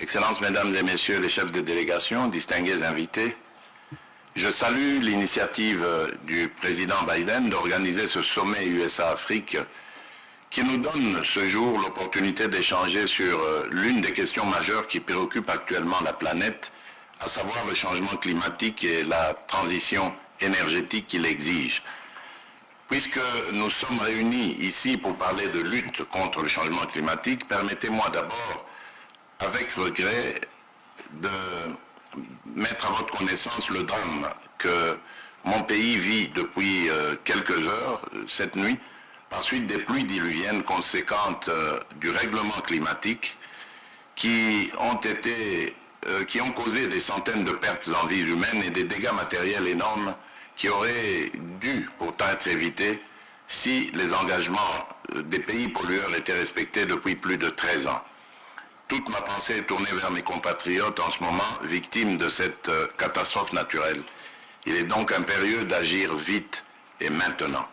Excellences, Mesdames et Messieurs les chefs de délégation, distingués invités, je salue l'initiative du président Biden d'organiser ce sommet USA-Afrique qui nous donne ce jour l'opportunité d'échanger sur l'une des questions majeures qui préoccupent actuellement la planète, à savoir le changement climatique et la transition énergétique qu'il exige. Puisque nous sommes réunis ici pour parler de lutte contre le changement climatique, permettez-moi d'abord, avec regret, de mettre à votre connaissance le drame que mon pays vit depuis quelques heures, cette nuit, par suite des pluies diluviennes conséquentes du règlement climatique qui ont causé des centaines de pertes en vies humaines et des dégâts matériels énormes qui auraient dû pourtant être évités si les engagements des pays pollueurs étaient respectés depuis plus de 13 ans. Toute ma pensée est tournée vers mes compatriotes en ce moment, victimes de cette catastrophe naturelle. Il est donc impérieux d'agir vite et maintenant.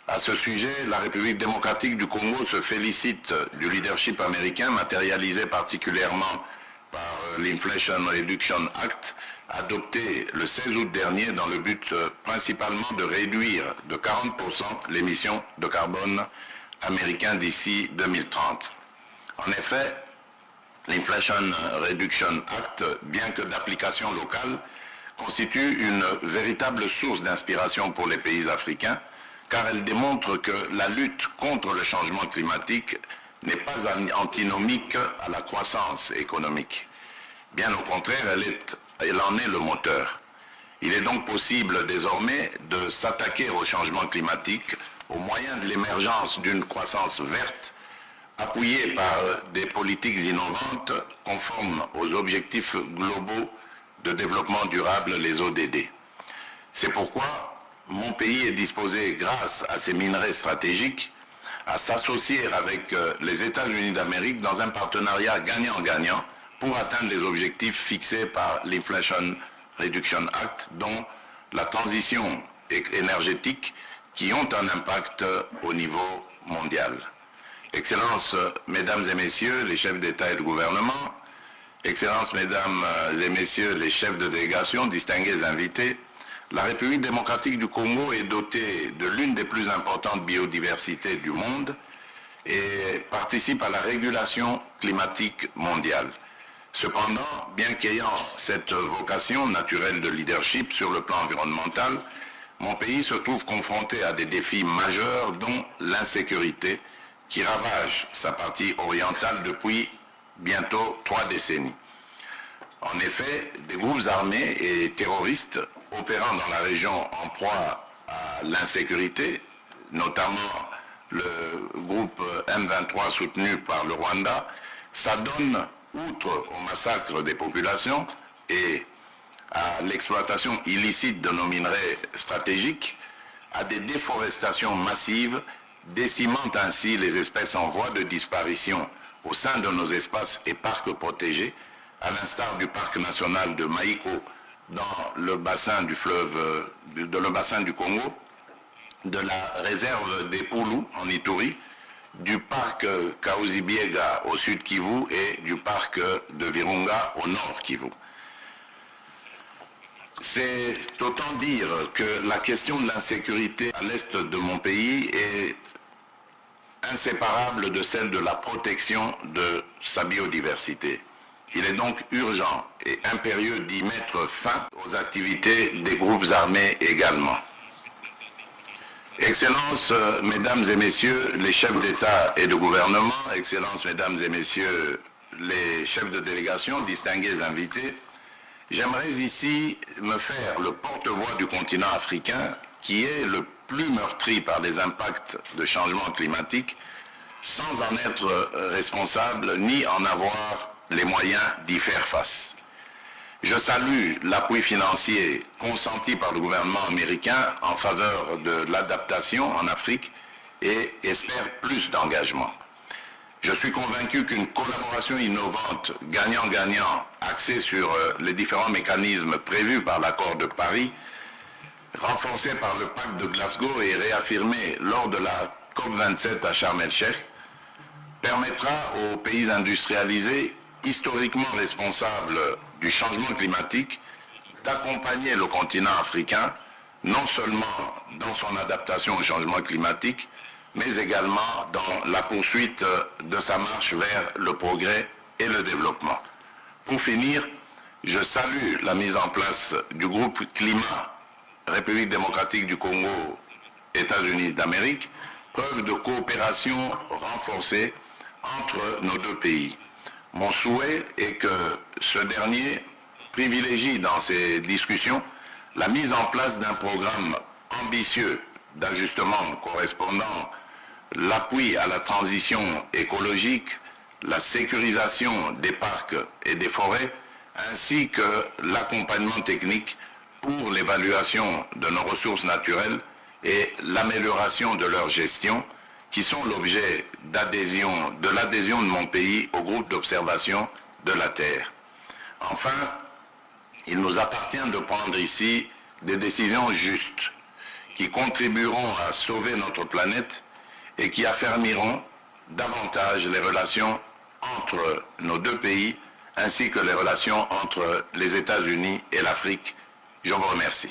À ce sujet, la République démocratique du Congo se félicite du leadership américain, matérialisé particulièrement par l'Inflation Reduction Act, adopté le 16 août dernier dans le but principalement de réduire de 40% l'émission de carbone américain d'ici 2030. En effet, l'Inflation Reduction Act, bien que d'application locale, constitue une véritable source d'inspiration pour les pays africains, car elle démontre que la lutte contre le changement climatique n'est pas antinomique à la croissance économique. Bien au contraire, elle en est le moteur. Il est donc possible désormais de s'attaquer au changement climatique au moyen de l'émergence d'une croissance verte, appuyée par des politiques innovantes conformes aux objectifs globaux de développement durable, les ODD. C'est pourquoi mon pays est disposé, grâce à ses minerais stratégiques, à s'associer avec les États-Unis d'Amérique dans un partenariat gagnant-gagnant pour atteindre les objectifs fixés par l'Inflation Reduction Act, dont la transition énergétique, qui ont un impact au niveau mondial. Excellences, Mesdames et Messieurs les chefs d'État et de gouvernement, Excellences, Mesdames et Messieurs les chefs de délégation, distingués invités, la République démocratique du Congo est dotée de l'une des plus importantes biodiversités du monde et participe à la régulation climatique mondiale. Cependant, bien qu'ayant cette vocation naturelle de leadership sur le plan environnemental, mon pays se trouve confronté à des défis majeurs, dont l'insécurité, qui ravage sa partie orientale depuis bientôt 3 décennies. En effet, des groupes armés et terroristes opérant dans la région en proie à l'insécurité, notamment le groupe M23 soutenu par le Rwanda, s'adonnent, outre au massacre des populations et à l'exploitation illicite de nos minerais stratégiques, à des déforestations massives, décimant ainsi les espèces en voie de disparition au sein de nos espaces et parcs protégés, à l'instar du parc national de Maïko dans le bassin du fleuve, le bassin du Congo, de la réserve des Poulous en Ituri, du parc Kaouzi-Biega au sud Kivu et du parc de Virunga au nord Kivu. C'est autant dire que la question de l'insécurité à l'est de mon pays est inséparable de celle de la protection de sa biodiversité. Il est donc urgent et impérieux d'y mettre fin aux activités des groupes armés également. Excellences, Mesdames et Messieurs les chefs d'État et de gouvernement, Excellences, Mesdames et Messieurs les chefs de délégation, distingués invités, j'aimerais ici me faire le porte-voix du continent africain qui est le plus meurtri par les impacts de changement climatique sans en être responsable ni en avoir les moyens d'y faire face. Je salue l'appui financier consenti par le gouvernement américain en faveur de l'adaptation en Afrique et espère plus d'engagement. Je suis convaincu qu'une collaboration innovante, gagnant-gagnant, axée sur les différents mécanismes prévus par l'accord de Paris, renforcé par le pacte de Glasgow et réaffirmé lors de la COP27 à Sharm el-Sheikh, permettra aux pays industrialisés historiquement responsable du changement climatique, d'accompagner le continent africain, non seulement dans son adaptation au changement climatique, mais également dans la poursuite de sa marche vers le progrès et le développement. Pour finir, je salue la mise en place du groupe Climat République démocratique du Congo, États-Unis d'Amérique, preuve de coopération renforcée entre nos deux pays. Mon souhait est que ce dernier privilégie dans ces discussions la mise en place d'un programme ambitieux d'ajustement correspondant l'appui à la transition écologique, la sécurisation des parcs et des forêts, ainsi que l'accompagnement technique pour l'évaluation de nos ressources naturelles et l'amélioration de leur gestion, qui sont l'objet de l'adhésion de mon pays au groupe d'observation de la Terre. Enfin, il nous appartient de prendre ici des décisions justes qui contribueront à sauver notre planète et qui affermiront davantage les relations entre nos deux pays ainsi que les relations entre les États-Unis et l'Afrique. Je vous remercie.